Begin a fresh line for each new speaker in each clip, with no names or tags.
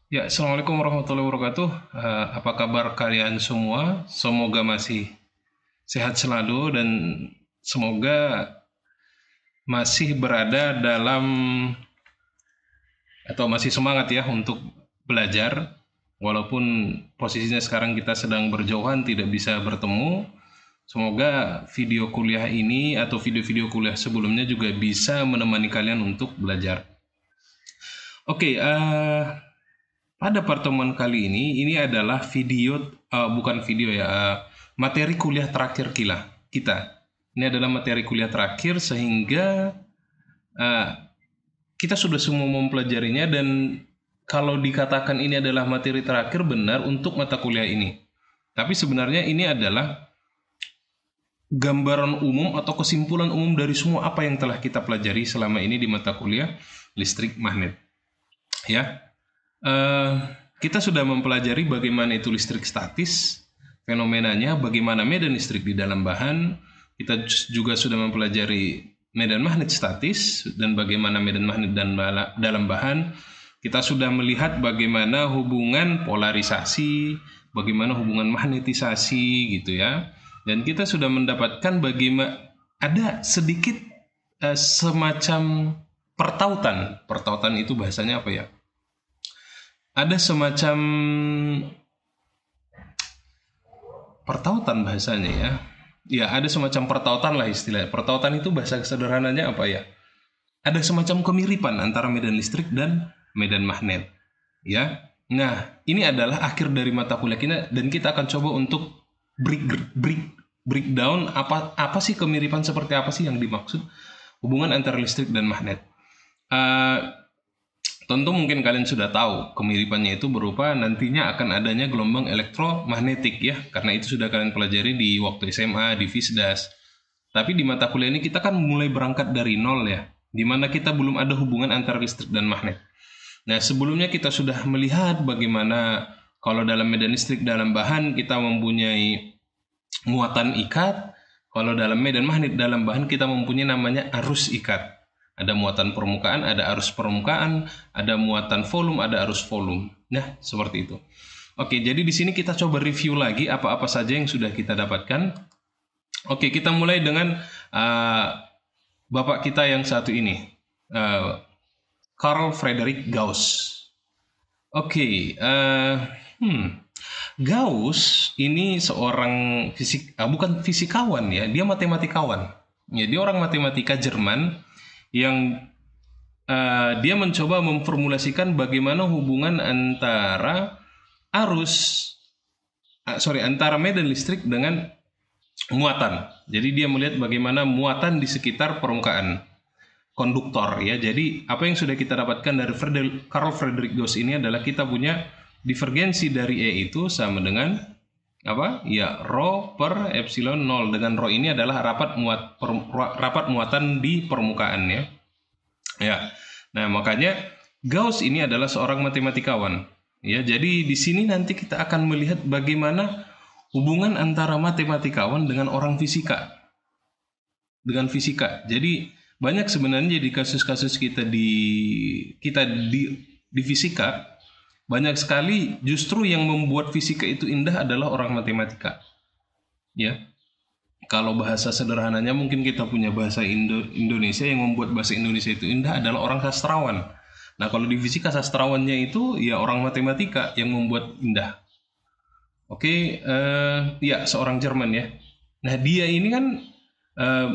Ya, Assalamualaikum warahmatullahi wabarakatuh. Apa kabar kalian semua? Semoga masih sehat selalu dan semoga masih berada dalam atau masih semangat ya untuk belajar. Walaupun posisinya sekarang kita sedang berjauhan, tidak bisa bertemu. Semoga video kuliah ini atau video-video kuliah sebelumnya juga bisa menemani kalian untuk belajar. Oke, pada pertemuan kali ini adalah bukan video ya, materi kuliah terakhir kita. Ini adalah materi kuliah terakhir sehingga eh, kita sudah semua mempelajarinya dan kalau dikatakan ini adalah materi terakhir benar untuk mata kuliah ini. Tapi sebenarnya ini adalah gambaran umum atau kesimpulan umum dari semua apa yang telah kita pelajari selama ini di mata kuliah listrik magnet. Ya, Eh, kita sudah mempelajari bagaimana itu listrik statis, fenomenanya, bagaimana medan listrik di dalam bahan. Kita juga sudah mempelajari medan magnet statis dan bagaimana medan magnet dan dalam bahan. Kita sudah melihat bagaimana hubungan polarisasi, bagaimana hubungan magnetisasi gitu ya. Dan kita sudah mendapatkan bagaimana ada sedikit semacam pertautan. Pertautan itu bahasanya apa ya? Ada semacam pertautan bahasanya ya. Ya, ada semacam pertautan lah istilahnya. Pertautan itu bahasa sederhananya apa ya? Ada semacam kemiripan antara medan listrik dan medan magnet. Ya. Nah, ini adalah akhir dari mata kuliah kita dan kita akan coba untuk breakdown apa sih kemiripan, seperti apa sih yang dimaksud hubungan antara listrik dan magnet. Uh, Tentu mungkin kalian sudah tahu kemiripannya itu berupa nantinya akan adanya gelombang elektromagnetik ya, karena itu sudah kalian pelajari di waktu SMA, di FISDAS. Tapi di mata kuliah ini kita kan mulai berangkat dari nol ya, di mana kita belum ada hubungan antara listrik dan magnet. Nah, sebelumnya kita sudah melihat bagaimana kalau dalam medan listrik dalam bahan kita mempunyai muatan ikat, kalau dalam medan magnet dalam bahan kita mempunyai namanya arus ikat. Ada muatan permukaan, ada arus permukaan, ada muatan volume, ada arus volume. Nah, seperti itu. Oke, jadi di sini kita coba review lagi apa-apa saja yang sudah kita dapatkan. Oke, kita mulai dengan bapak kita yang satu ini, Carl Friedrich Gauss. Oke, Gauss ini seorang bukan fisikawan ya, dia matematikawan. Ya, dia orang matematika Jerman yang dia mencoba memformulasikan bagaimana hubungan antara antara medan listrik dengan muatan. Jadi dia melihat bagaimana muatan di sekitar permukaan konduktor ya. Jadi apa yang sudah kita dapatkan dari Carl Friedrich Gauss ini adalah kita punya divergensi dari E itu sama dengan apa? Ya, rho per epsilon 0, dengan rho ini adalah rapat muatan di permukaan ya. Ya. Nah, makanya Gauss ini adalah seorang matematikawan. Ya, jadi di sini nanti kita akan melihat bagaimana hubungan antara matematikawan dengan orang fisika. Dengan fisika. Jadi banyak sebenarnya di kasus-kasus di fisika, banyak sekali justru yang membuat fisika itu indah adalah orang matematika. Ya. Kalau bahasa sederhananya mungkin kita punya bahasa Indonesia, yang membuat bahasa Indonesia itu indah adalah orang sastrawan. Nah, kalau di fisika sastrawannya itu ya orang matematika yang membuat indah. Oke, ya seorang Jerman ya. Nah, dia ini kan eh,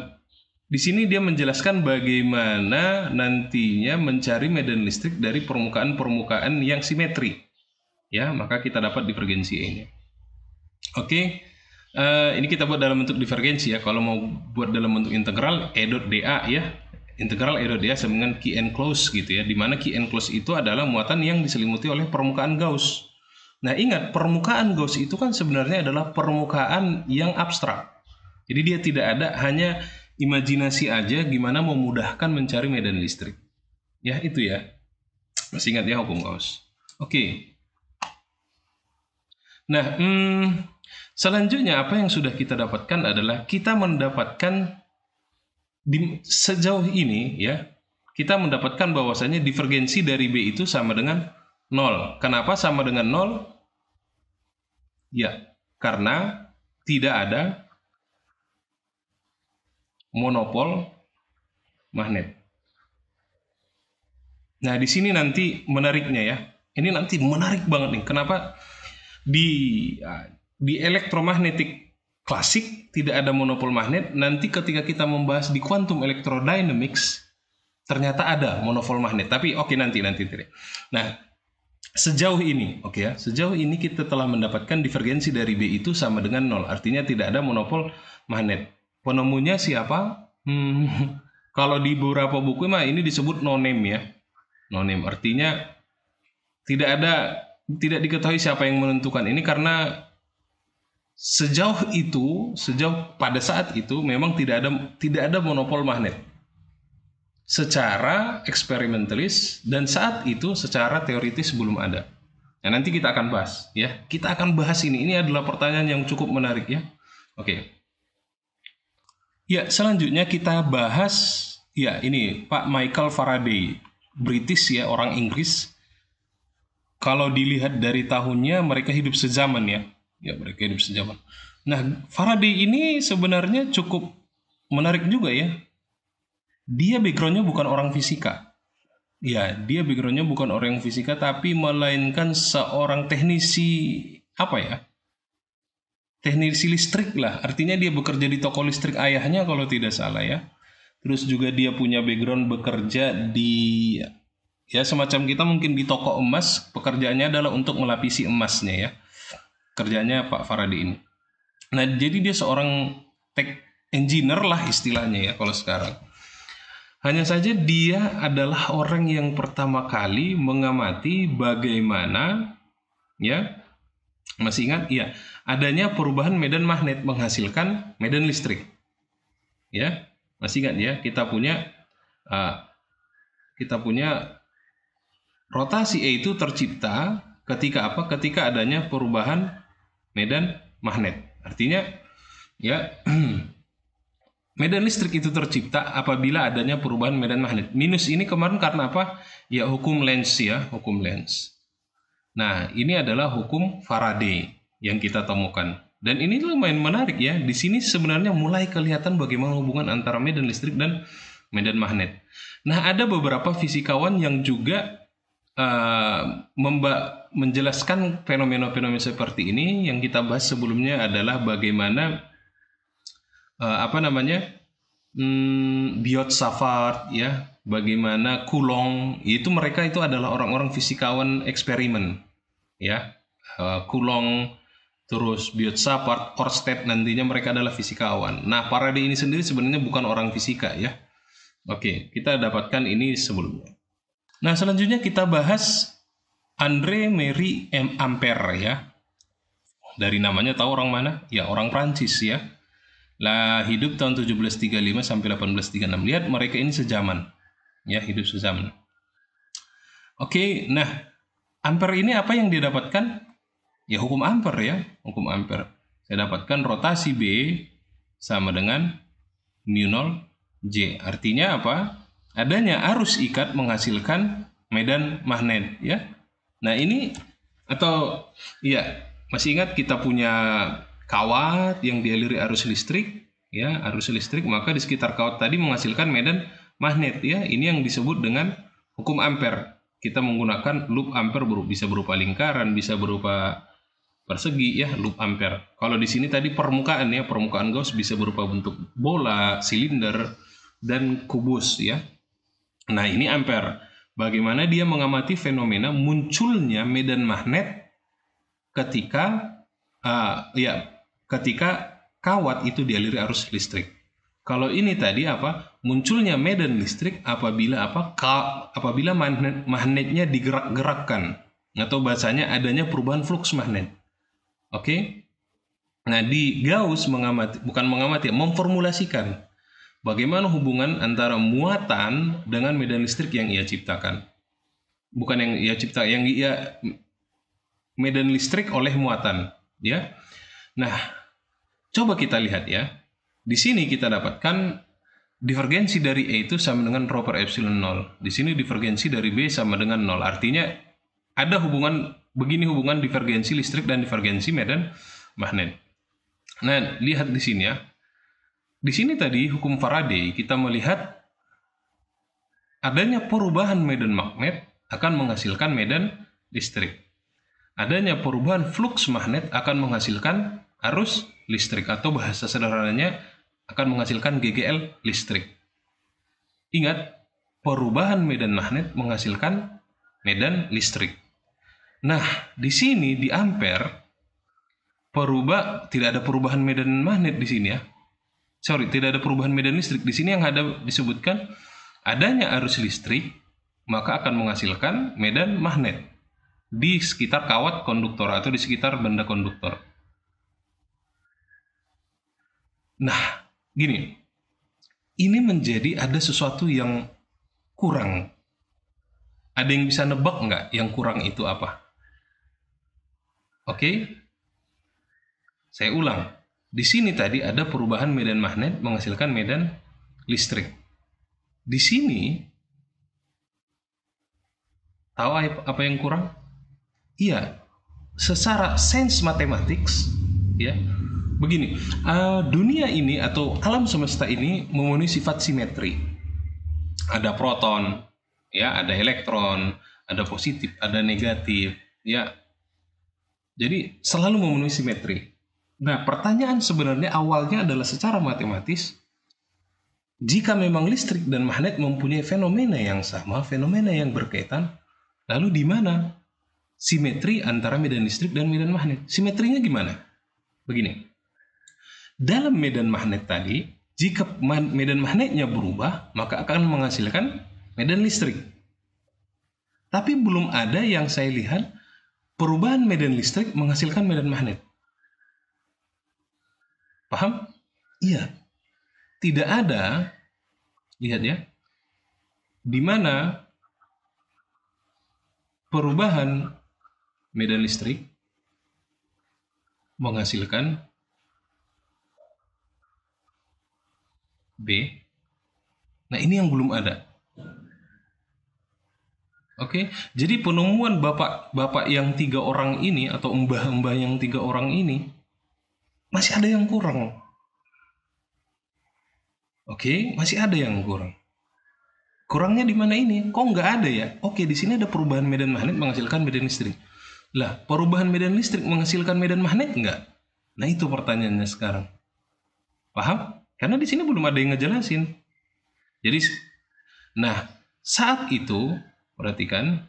di sini dia menjelaskan bagaimana nantinya mencari medan listrik dari permukaan-permukaan yang simetri. Ya, maka kita dapat divergensi E-nya. Oke, ini kita buat dalam bentuk divergensi ya. Kalau mau buat dalam bentuk integral, E dot dA ya. Integral E dot dA sama dengan key enclosed gitu ya. Dimana key enclosed itu adalah muatan yang diselimuti oleh permukaan Gauss. Nah, ingat, permukaan Gauss itu kan sebenarnya adalah permukaan yang abstrak. Jadi dia tidak ada, hanya imajinasi aja gimana memudahkan mencari medan listrik. Ya, itu ya. Masih ingat ya hukum Gauss. Oke. Nah, selanjutnya apa yang sudah kita dapatkan adalah kita mendapatkan sejauh ini ya, kita mendapatkan bahwasannya divergensi dari B itu sama dengan 0. Kenapa sama dengan 0? Ya, karena tidak ada monopol magnet. Nah, di sini nanti menariknya ya. Ini nanti menarik banget nih. Kenapa di elektromagnetik klasik tidak ada monopol magnet? Nanti ketika kita membahas di quantum electrodynamics ternyata ada monopol magnet. Tapi oke, nanti. Nah, sejauh ini, sejauh ini kita telah mendapatkan divergensi dari B itu sama dengan 0. Artinya tidak ada monopol magnet. Penemunya siapa? Kalau di beberapa buku mah ini disebut no name ya. No name artinya tidak diketahui siapa yang menentukan ini, karena sejauh pada saat itu memang tidak ada monopol magnet secara eksperimentalis, dan saat itu secara teoritis belum ada. Nah, nanti kita akan bahas ya. Kita akan bahas ini. Ini adalah pertanyaan yang cukup menarik ya. Oke. Ya, selanjutnya kita bahas ya ini Pak Michael Faraday, British ya, orang Inggris. Kalau dilihat dari tahunnya, mereka hidup sezaman ya. Ya, mereka hidup sezaman. Nah, Faraday ini sebenarnya cukup menarik juga ya. Dia backgroundnya bukan orang fisika. Ya, dia backgroundnya bukan orang fisika, tapi melainkan seorang teknisi teknisi listrik lah. Artinya dia bekerja di toko listrik ayahnya kalau tidak salah ya. Terus juga dia punya background bekerja di ya semacam kita mungkin di toko emas. Pekerjaannya adalah untuk melapisi emasnya ya. Kerjanya Pak Faraday ini. Nah, jadi dia seorang tech engineer lah istilahnya ya kalau sekarang. Hanya saja dia adalah orang yang pertama kali mengamati bagaimana ya, masih ingat ya, adanya perubahan medan magnet menghasilkan medan listrik. Ya, masih ingat ya, kita punya rotasi E itu tercipta ketika apa? Ketika adanya perubahan medan magnet. Artinya ya medan listrik itu tercipta apabila adanya perubahan medan magnet. Minus ini kemarin karena apa? Ya hukum Lenz ya, hukum Lenz. Nah, ini adalah hukum Faraday yang kita temukan. Dan ini lumayan menarik ya. Di sini sebenarnya mulai kelihatan bagaimana hubungan antara medan listrik dan medan magnet. Nah, ada beberapa fisikawan yang juga menjelaskan fenomena-fenomena seperti ini. Yang kita bahas sebelumnya adalah bagaimana Biot-Savart ya, bagaimana Coulomb, mereka itu adalah orang-orang fisikawan eksperimen ya. Coulomb, terus Biot-Savart, Ørsted, nantinya mereka adalah fisikawan. Nah, Faraday ini sendiri sebenarnya bukan orang fisika ya. Oke, kita dapatkan ini sebelumnya. Nah, selanjutnya kita bahas André-Marie Ampère ya. Dari namanya tahu orang mana? Ya, orang Prancis ya. Lah, hidup tahun 1735 sampai 1836. Lihat, mereka ini sezaman. Ya, hidup sezaman. Oke, nah, Ampère ini apa yang dia dapatkan? Ya, hukum Ampère ya, hukum Ampère. Saya dapatkan rotasi B sama dengan mu0 J. Artinya apa? Adanya arus ikat menghasilkan medan magnet ya. Nah, ini atau ya, masih ingat kita punya kawat yang dialiri arus listrik ya, arus listrik, maka di sekitar kawat tadi menghasilkan medan magnet ya. Ini yang disebut dengan hukum Ampère. Kita menggunakan loop Ampère, bisa berupa lingkaran, bisa berupa persegi ya, loop Ampère. Kalau di sini tadi permukaan ya, permukaan Gauss bisa berupa bentuk bola, silinder, dan kubus ya. Nah, ini Ampère. Bagaimana dia mengamati fenomena munculnya medan magnet ketika kawat itu dialiri arus listrik. Kalau ini tadi apa? Munculnya medan listrik apabila magnetnya digerak-gerakkan, atau bahasanya adanya perubahan flux magnet. Oke? Nah, di Gauss memformulasikan bagaimana hubungan antara muatan dengan medan listrik yang ia ciptakan. Bukan yang ia cipta, medan listrik oleh muatan, ya. Nah, coba kita lihat ya. Di sini kita dapatkan divergensi dari E itu sama dengan rho per epsilon 0. Di sini divergensi dari B sama dengan 0. Artinya Ada hubungan divergensi listrik dan divergensi medan magnet. Nah, lihat di sini ya. Di sini tadi hukum Faraday kita melihat adanya perubahan medan magnet akan menghasilkan medan listrik. Adanya perubahan flux magnet akan menghasilkan arus listrik, atau bahasa sederhananya akan menghasilkan GGL listrik. Ingat, perubahan medan magnet menghasilkan medan listrik. Nah, di sini di ampere tidak ada perubahan medan magnet di sini ya. Tidak ada perubahan medan listrik. Di sini yang ada disebutkan adanya arus listrik maka akan menghasilkan medan magnet di sekitar kawat konduktor atau di sekitar benda konduktor. Nah, gini. Ini menjadi ada sesuatu yang kurang. Ada yang bisa nebak nggak yang kurang itu apa? Oke, saya ulang. Di sini tadi ada perubahan medan magnet menghasilkan medan listrik. Di sini, tahu apa yang kurang? Iya, secara sense mathematics, ya, begini. Dunia ini atau alam semesta ini memenuhi sifat simetri. Ada proton, ya, ada elektron, ada positif, ada negatif, ya. Jadi selalu memenuhi simetri. Nah, pertanyaan sebenarnya awalnya adalah secara matematis, jika memang listrik dan magnet mempunyai fenomena yang sama, fenomena yang berkaitan, lalu di mana simetri antara medan listrik dan medan magnet? Simetrinya gimana? Begini, dalam medan magnet tadi, jika medan magnetnya berubah, maka akan menghasilkan medan listrik. Tapi belum ada yang saya lihat perubahan medan listrik menghasilkan medan magnet. Paham? Iya. Tidak ada, lihat ya, di mana perubahan medan listrik menghasilkan B. Nah, ini yang belum ada. Oke, jadi penemuan bapak-bapak yang 3 orang ini atau mbah-mbah yang 3 orang ini masih ada yang kurang. Oke, masih ada yang kurang. Kurangnya di mana ini? Kok nggak ada ya? Oke, di sini ada perubahan medan magnet menghasilkan medan listrik. Lah, perubahan medan listrik menghasilkan medan magnet nggak? Nah, itu pertanyaannya sekarang. Paham? Karena di sini belum ada yang ngejelasin. Jadi, nah, saat itu, perhatikan,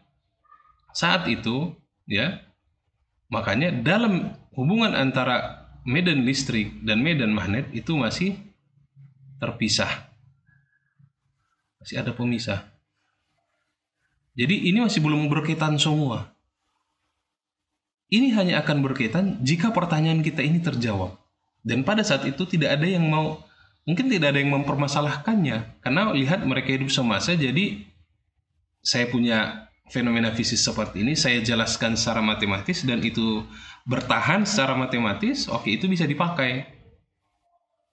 saat itu, ya, makanya dalam hubungan antara medan listrik dan medan magnet itu masih terpisah. Masih ada pemisah. Jadi ini masih belum berkaitan semua. Ini hanya akan berkaitan jika pertanyaan kita ini terjawab. Dan pada saat itu tidak ada yang mungkin tidak ada yang mempermasalahkannya. Karena lihat mereka hidup semasa, jadi saya punya fenomena fisik seperti ini, saya jelaskan secara matematis dan itu bertahan secara matematis, oke, itu bisa dipakai.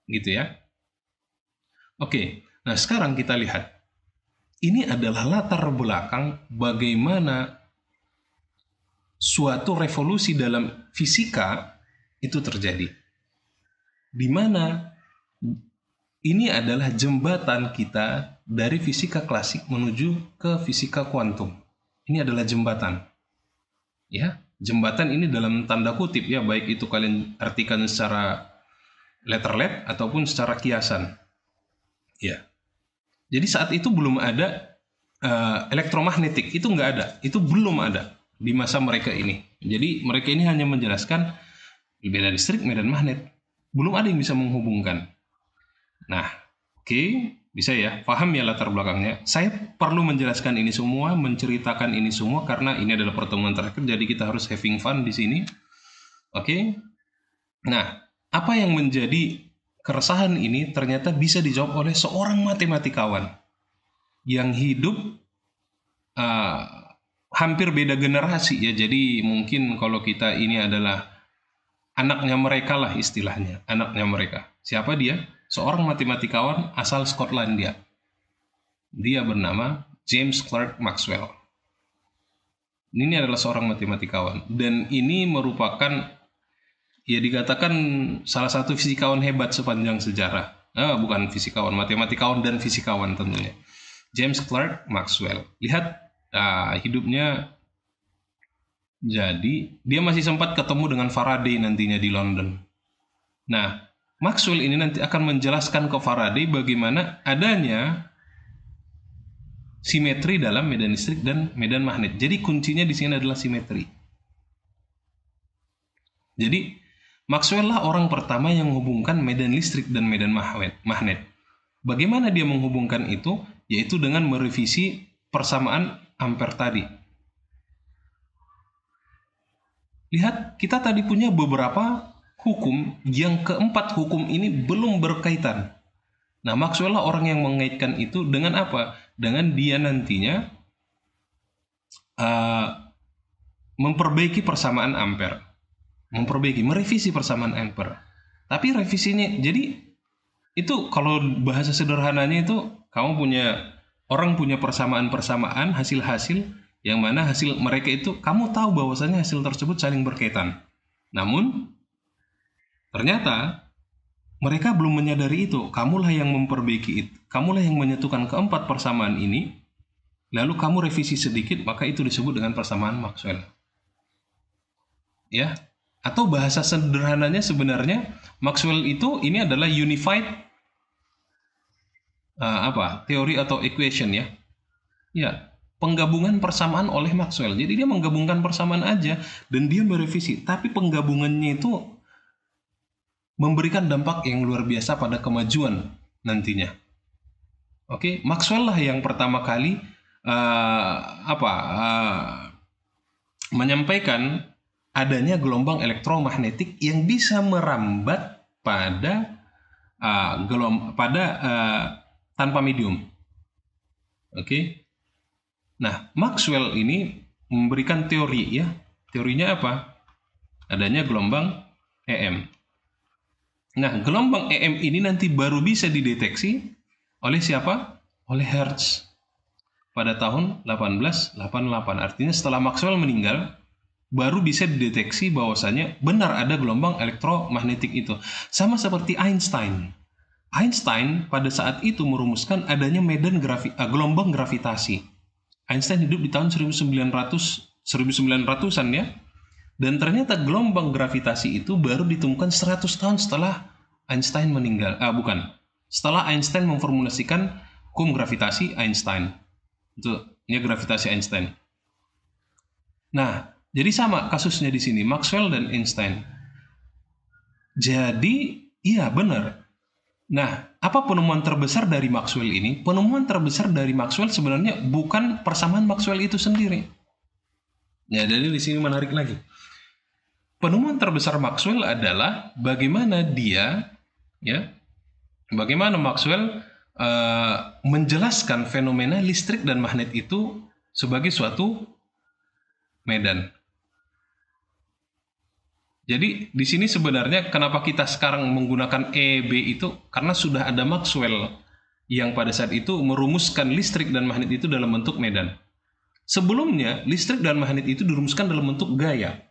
Gitu ya. Oke, nah sekarang kita lihat. Ini adalah latar belakang bagaimana suatu revolusi dalam fisika itu terjadi. Di mana ini adalah jembatan kita dari fisika klasik menuju ke fisika kuantum. Ini adalah jembatan. Ya, jembatan ini dalam tanda kutip ya, baik itu kalian artikan secara letterlet ataupun secara kiasan. Ya. Jadi saat itu belum ada elektromagnetik, itu nggak ada, itu belum ada di masa mereka ini. Jadi mereka ini hanya menjelaskan medan listrik, medan magnet, belum ada yang bisa menghubungkan. Nah, oke, bisa ya, paham ya latar belakangnya. Saya perlu menjelaskan ini semua, menceritakan ini semua karena ini adalah pertemuan terakhir, jadi kita harus having fun di sini. Oke. Nah, apa yang menjadi keresahan ini ternyata bisa dijawab oleh seorang matematikawan yang hidup hampir beda generasi ya. Jadi mungkin kalau kita ini adalah anaknya mereka lah istilahnya, anaknya mereka. Siapa dia? Seorang matematikawan asal Skotlandia. Dia bernama James Clerk Maxwell. Ini adalah seorang matematikawan. Dan ini merupakan, ya dikatakan salah satu fisikawan hebat sepanjang sejarah. Bukan fisikawan, matematikawan dan fisikawan tentunya. James Clerk Maxwell. Lihat hidupnya. Jadi dia masih sempat ketemu dengan Faraday nantinya di London. Nah, Maxwell ini nanti akan menjelaskan ke Faraday bagaimana adanya simetri dalam medan listrik dan medan magnet. Jadi kuncinya di sini adalah simetri. Jadi Maxwell lah orang pertama yang menghubungkan medan listrik dan medan magnet. Bagaimana dia menghubungkan itu? Yaitu dengan merevisi persamaan ampere tadi. Lihat, kita tadi punya beberapa hukum, yang keempat hukum ini belum berkaitan. Nah, Maxwell lah orang yang mengaitkan itu dengan apa? Dengan dia nantinya memperbaiki persamaan ampere. Merevisi persamaan ampere. Tapi revisinya, jadi itu kalau bahasa sederhananya itu, orang punya persamaan-persamaan, hasil-hasil, yang mana hasil mereka itu, kamu tahu bahwasanya hasil tersebut saling berkaitan. Namun, ternyata mereka belum menyadari itu. Kamulah yang memperbaiki itu. Kamulah yang menyatukan keempat persamaan ini. Lalu kamu revisi sedikit, maka itu disebut dengan persamaan Maxwell. Ya, atau bahasa sederhananya sebenarnya Maxwell itu ini adalah unified teori atau equation ya. Ya, penggabungan persamaan oleh Maxwell. Jadi dia menggabungkan persamaan aja dan dia merevisi. Tapi penggabungannya itu memberikan dampak yang luar biasa pada kemajuan nantinya. Oke, Maxwell lah yang pertama kali menyampaikan adanya gelombang elektromagnetik yang bisa merambat pada tanpa medium. Oke. Nah, Maxwell ini memberikan teori ya. Teorinya apa? Adanya gelombang EM. Nah, gelombang EM ini nanti baru bisa dideteksi oleh siapa? Oleh Hertz pada tahun 1888. Artinya setelah Maxwell meninggal, baru bisa dideteksi bahwasanya benar ada gelombang elektromagnetik itu. Sama seperti Einstein. Einstein pada saat itu merumuskan adanya medan gelombang gravitasi. Einstein hidup di tahun 1900-an ya. Dan ternyata gelombang gravitasi itu baru ditemukan 100 tahun setelah Einstein meninggal. Setelah Einstein memformulasikan hukum gravitasi Einstein. Itu ya, gravitasi Einstein. Nah, jadi sama kasusnya di sini, Maxwell dan Einstein. Jadi, iya benar. Nah, apa penemuan terbesar dari Maxwell ini? Penemuan terbesar dari Maxwell sebenarnya bukan persamaan Maxwell itu sendiri. Ya, jadi di sini menarik lagi. Penemuan terbesar Maxwell adalah bagaimana Maxwell menjelaskan fenomena listrik dan magnet itu sebagai suatu medan. Jadi di sini sebenarnya kenapa kita sekarang menggunakan EB itu karena sudah ada Maxwell yang pada saat itu merumuskan listrik dan magnet itu dalam bentuk medan. Sebelumnya listrik dan magnet itu dirumuskan dalam bentuk gaya.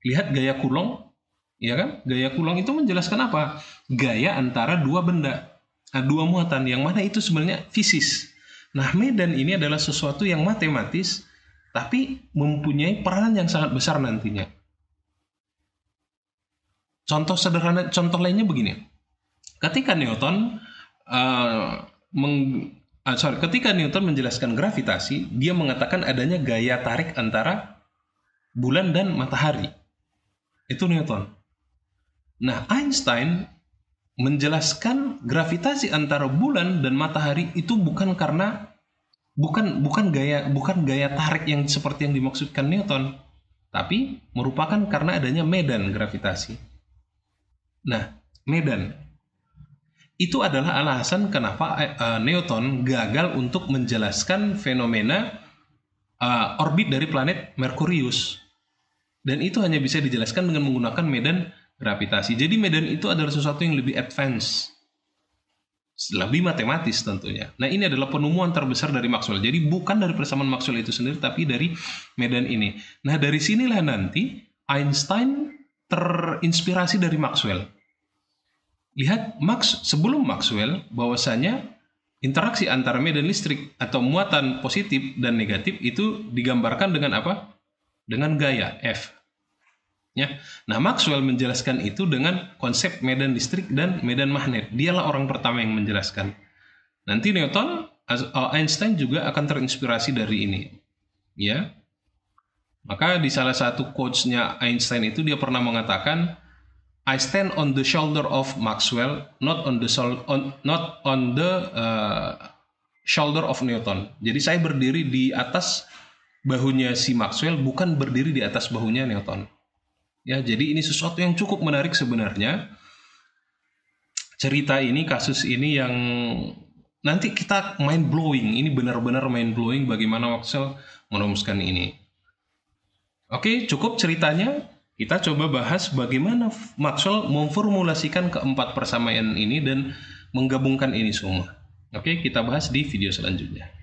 Lihat gaya Coulomb, ya kan? Gaya Coulomb itu menjelaskan apa? Gaya antara dua benda, dua muatan, yang mana itu sebenarnya fisis. Nah, medan ini adalah sesuatu yang matematis, tapi mempunyai peranan yang sangat besar nantinya. Contoh lainnya begini. Ketika Newton menjelaskan gravitasi, dia mengatakan adanya gaya tarik antara bulan dan matahari. Itu Newton. Nah, Einstein menjelaskan gravitasi antara bulan dan matahari itu bukan gaya tarik yang seperti yang dimaksudkan Newton, tapi merupakan karena adanya medan gravitasi. Nah, medan itu adalah alasan kenapa Newton gagal untuk menjelaskan fenomena orbit dari planet Merkurius. Dan itu hanya bisa dijelaskan dengan menggunakan medan gravitasi. Jadi medan itu adalah sesuatu yang lebih advance. lebih matematis tentunya. Nah, ini adalah penemuan terbesar dari Maxwell. Jadi bukan dari persamaan Maxwell itu sendiri, tapi dari medan ini. Nah, dari sinilah nanti Einstein terinspirasi dari Maxwell. Lihat, sebelum Maxwell, bahwasanya interaksi antara medan listrik atau muatan positif dan negatif itu digambarkan dengan apa? Dengan gaya F. Ya. Nah, Maxwell menjelaskan itu dengan konsep medan listrik dan medan magnet. Dialah orang pertama yang menjelaskan. Nanti Newton, Einstein juga akan terinspirasi dari ini. Ya. Maka di salah satu quotes-nya Einstein itu dia pernah mengatakan, I stand on the shoulder of Maxwell, not on the shoulder of Newton. Jadi saya berdiri di atas bahunya si Maxwell, bukan berdiri di atas bahunya Newton. Ya, jadi ini sesuatu yang cukup menarik sebenarnya. Cerita ini, kasus ini yang nanti kita mind blowing. Ini benar-benar mind blowing bagaimana Maxwell merumuskan ini. Oke, cukup ceritanya. Kita coba bahas bagaimana Maxwell memformulasikan keempat persamaan ini dan menggabungkan ini semua. Oke, kita bahas di video selanjutnya.